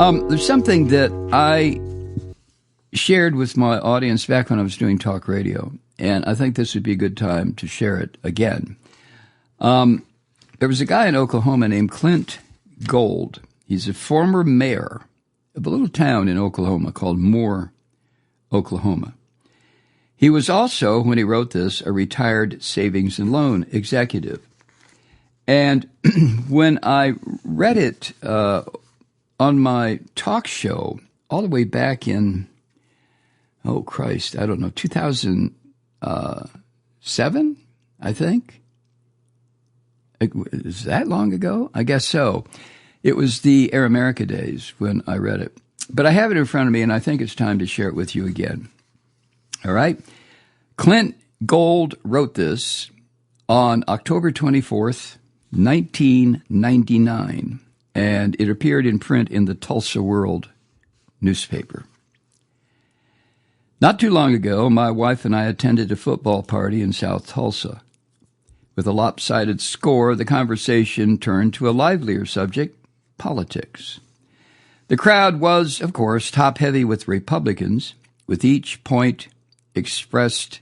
There's something that I shared with my audience back when I was doing talk radio, and I think this would be a good time to share it again. There was a guy in Oklahoma named Clint Gold. He's a former mayor of a little town in Oklahoma called Moore, Oklahoma. He was also, when he wrote this, a retired savings and loan executive. And when I read it on my talk show all the way back in, 2007, I think. Is that long ago? I guess so. It was the Air America days when I read it. But I have it in front of me, and I think it's time to share it with you again. All right? Clint Gold wrote this on October 24th, 1999, and it appeared in print in the Tulsa World newspaper. Not too long ago, my wife and I attended a football party in South Tulsa. With a lopsided score, the conversation turned to a livelier subject, politics. The crowd was, of course, top-heavy with Republicans. With each point expressed,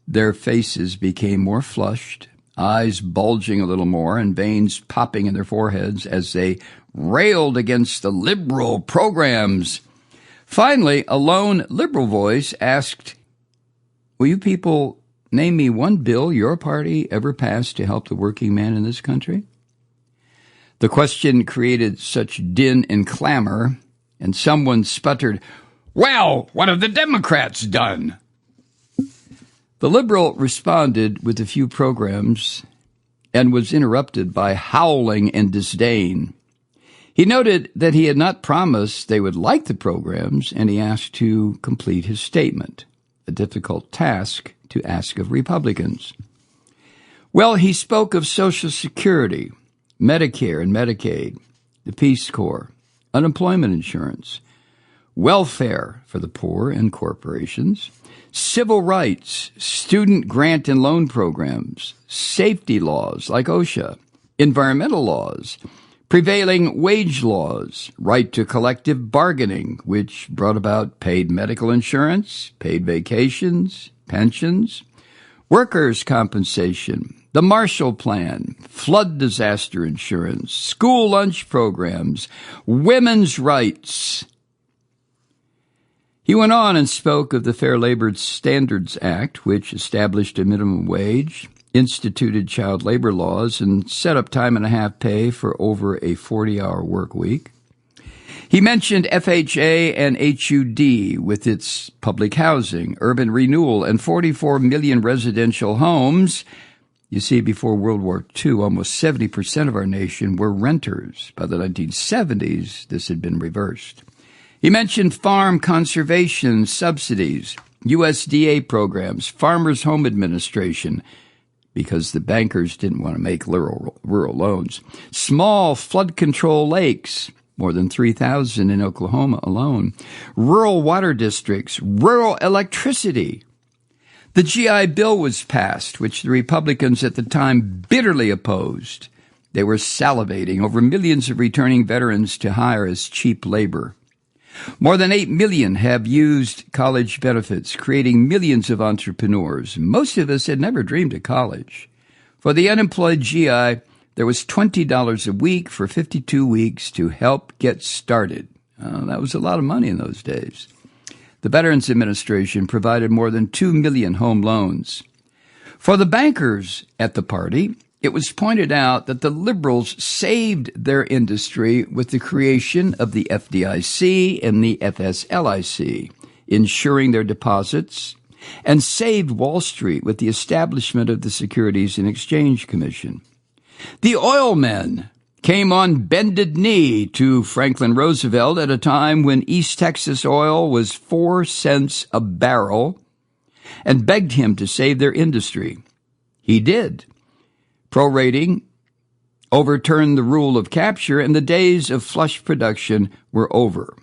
their faces became more flushed, eyes bulging a little more, and veins popping in their foreheads as they railed against the liberal programs. Finally, a lone liberal voice asked, "Will you people name me one bill your party ever passed to help the working man in this country?" The question created such din and clamor, and someone sputtered, "Well, what have the Democrats done?" The liberal responded with a few programs and was interrupted by howling and disdain. He noted that he had not promised they would like the programs, and he asked to complete his statement, a difficult task to ask of Republicans. Well, he spoke of Social Security, Medicare and Medicaid, the Peace Corps, unemployment insurance, welfare for the poor and corporations, civil rights, student grant and loan programs, safety laws like OSHA, environmental laws, prevailing wage laws, right to collective bargaining, which brought about paid medical insurance, paid vacations, pensions, workers' compensation, the Marshall Plan, flood disaster insurance, school lunch programs, women's rights. He went on and spoke of the Fair Labor Standards Act, which established a minimum wage, instituted child labor laws, and set up time-and-a-half pay for over a 40-hour work week. He mentioned FHA and HUD with its public housing, urban renewal, and 44 million residential homes. You see, before World War II, almost 70% of our nation were renters. By the 1970s, this had been reversed. He mentioned farm conservation subsidies, USDA programs, Farmers Home Administration, because the bankers didn't want to make rural loans, small flood control lakes, more than 3,000 in Oklahoma alone, rural water districts, rural electricity. The GI Bill was passed, which the Republicans at the time bitterly opposed. They were salivating over millions of returning veterans to hire as cheap labor. More than 8 million have used college benefits, creating millions of entrepreneurs. Most of us had never dreamed of college. For the unemployed GI, there was $20 a week for 52 weeks to help get started. That was a lot of money in those days. The Veterans Administration provided more than 2 million home loans. For the bankers at the party, it was pointed out that the liberals saved their industry with the creation of the FDIC and the FSLIC, insuring their deposits, and saved Wall Street with the establishment of the Securities and Exchange Commission. The oil men came on bended knee to Franklin Roosevelt at a time when East Texas oil was 4 cents a barrel and begged him to save their industry. He did. Prorating overturned the rule of capture, and the days of flush production were over.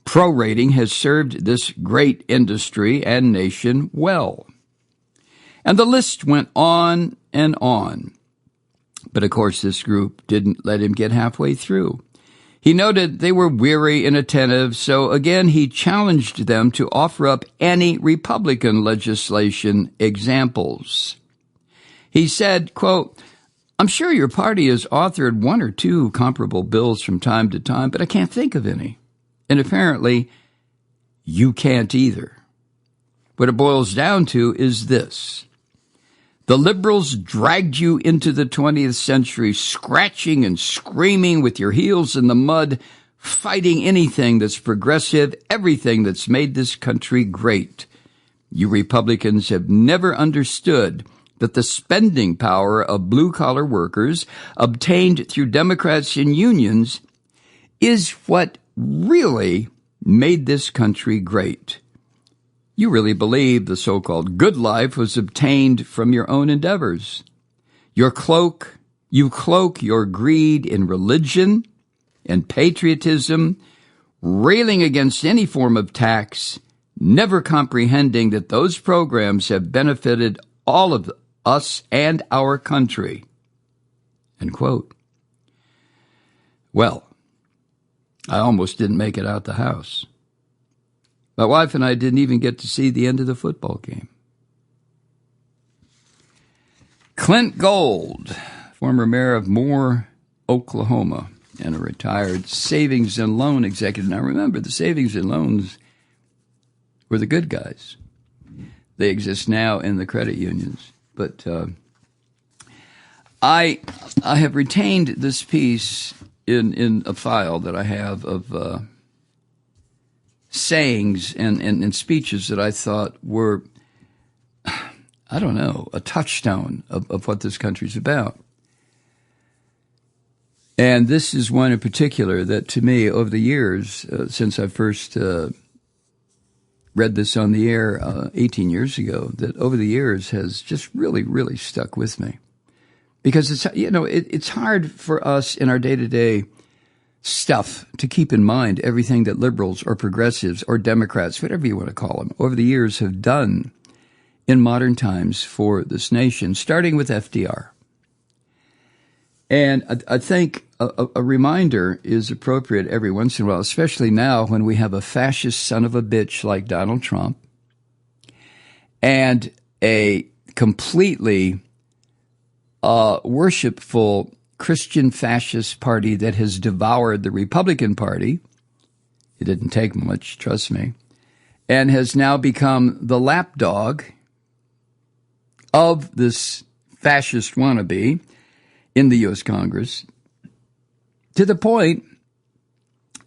Prorating has served this great industry and nation well. And the list went on and on. But of course, this group didn't let him get halfway through. He noted they were weary and attentive, so again he challenged them to offer up any Republican legislation examples. He said, quote, "I'm sure your party has authored one or two comparable bills from time to time, but I can't think of any. And apparently, you can't either. What it boils down to is this. The liberals dragged you into the 20th century, scratching and screaming with your heels in the mud, fighting anything that's progressive, everything that's made this country great. You Republicans have never understood that the spending power of blue-collar workers obtained through Democrats and unions is what really made this country great. You really believe the so-called good life was obtained from your own endeavors. You cloak your greed in religion and patriotism, railing against any form of tax, never comprehending that those programs have benefited all of us and our country." End quote. Well, I almost didn't make it out the house. My wife and I didn't even get to see the end of the football game. Clint Gold, former mayor of Moore, Oklahoma, and a retired savings and loan executive. Now remember, the savings and loans were the good guys. They exist now in the credit unions. But I have retained this piece in a file that I have of sayings and speeches that I thought were, I don't know, a touchstone of what this country's about. And this is one in particular that, to me, over the years, since I first read this on the air 18 years ago, that over the years has just really, really stuck with me. Because it's hard for us in our day-to-day stuff to keep in mind everything that liberals or progressives or Democrats, whatever you want to call them, over the years have done in modern times for this nation, starting with FDR. And I think a reminder is appropriate every once in a while, especially now when we have a fascist son of a bitch like Donald Trump and a completely worshipful Christian fascist party that has devoured the Republican Party. It didn't take much, trust me, and has now become the lapdog of this fascist wannabe in the U.S. Congress, to the point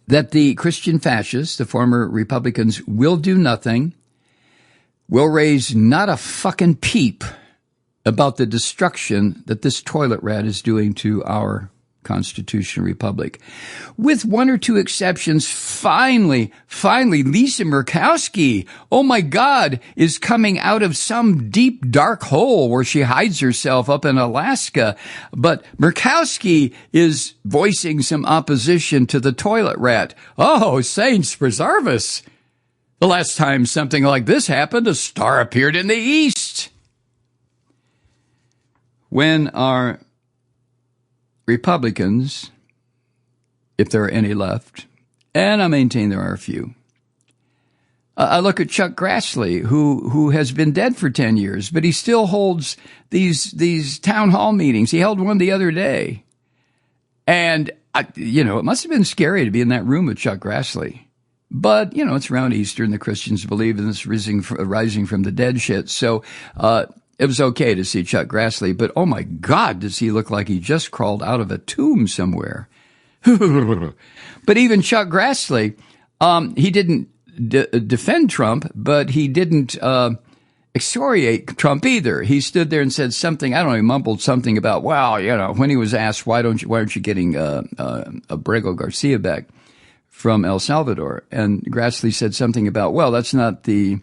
that the Christian fascists, the former Republicans, will do nothing, will raise not a fucking peep about the destruction that this toilet rat is doing to our constitutional republic. With one or two exceptions, finally, Lisa Murkowski, oh my God, is coming out of some deep, dark hole where she hides herself up in Alaska. But Murkowski is voicing some opposition to the toilet rat. Oh, saints preserve us. The last time something like this happened, a star appeared in the east. When our Republicans, if there are any left, and I maintain there are a few, I look at Chuck Grassley, who has been dead for 10 years, but he still holds these town hall meetings. He held one the other day. And, it must have been scary to be in that room with Chuck Grassley. But, it's around Easter, and the Christians believe in this rising from the dead shit. So, it was okay to see Chuck Grassley, but oh my God, does he look like he just crawled out of a tomb somewhere. But even Chuck Grassley, he didn't defend Trump, but he didn't excoriate Trump either. He stood there and said something, I don't know, he mumbled something about, when he was asked, why aren't you getting Abrego Garcia back from El Salvador? And Grassley said something about, that's not the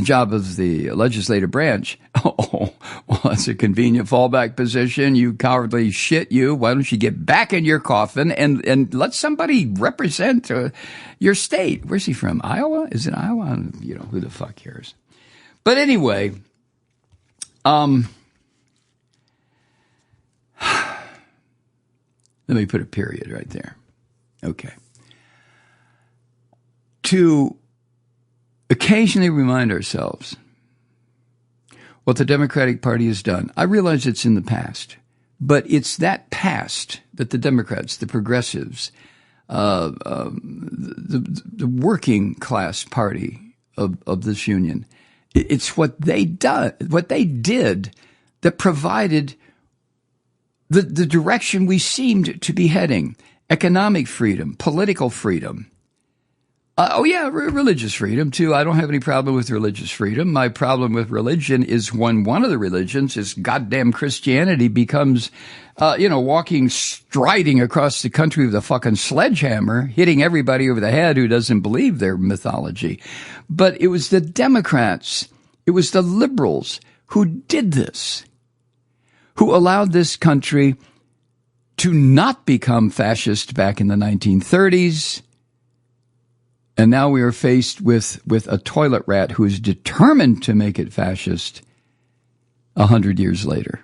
job of the legislative branch. Oh, well, that's a convenient fallback position. You cowardly shit, you. Why don't you get back in your coffin and let somebody represent your state? Where's he from? Iowa? Is it Iowa? Who the fuck cares? But anyway, let me put a period right there. Okay. To occasionally remind ourselves what the Democratic Party has done. I realize it's in the past, but it's that past that the Democrats, the progressives, the working class party of this union, it's what they did that provided the direction we seemed to be heading: economic freedom, political freedom. Religious freedom, too. I don't have any problem with religious freedom. My problem with religion is when one of the religions, is goddamn Christianity, becomes, striding across the country with a fucking sledgehammer, hitting everybody over the head who doesn't believe their mythology. But it was the Democrats, it was the liberals who did this, who allowed this country to not become fascist back in the 1930s. And now we are faced with a toilet rat who is determined to make it fascist 100 years later.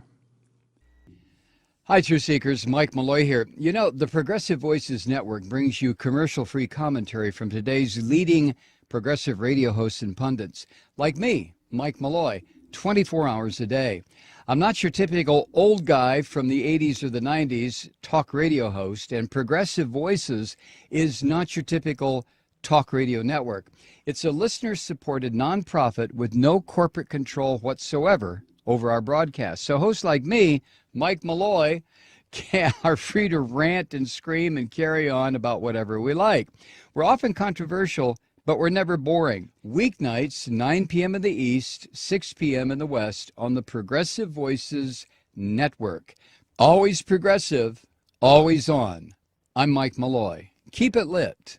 Hi, Truth Seekers. Mike Malloy here. You know, the Progressive Voices Network brings you commercial-free commentary from today's leading progressive radio hosts and pundits, like me, Mike Malloy, 24 hours a day. I'm not your typical old guy from the 80s or the 90s talk radio host, and Progressive Voices is not your typical talk radio network. It's a listener-supported nonprofit with no corporate control whatsoever over our broadcast. So hosts like me, Mike Malloy, are free to rant and scream and carry on about whatever we like. We're often controversial, but we're never boring. Weeknights, 9 p.m. in the East, 6 p.m. in the West, on the Progressive Voices Network. Always progressive, always on. I'm Mike Malloy. Keep it lit.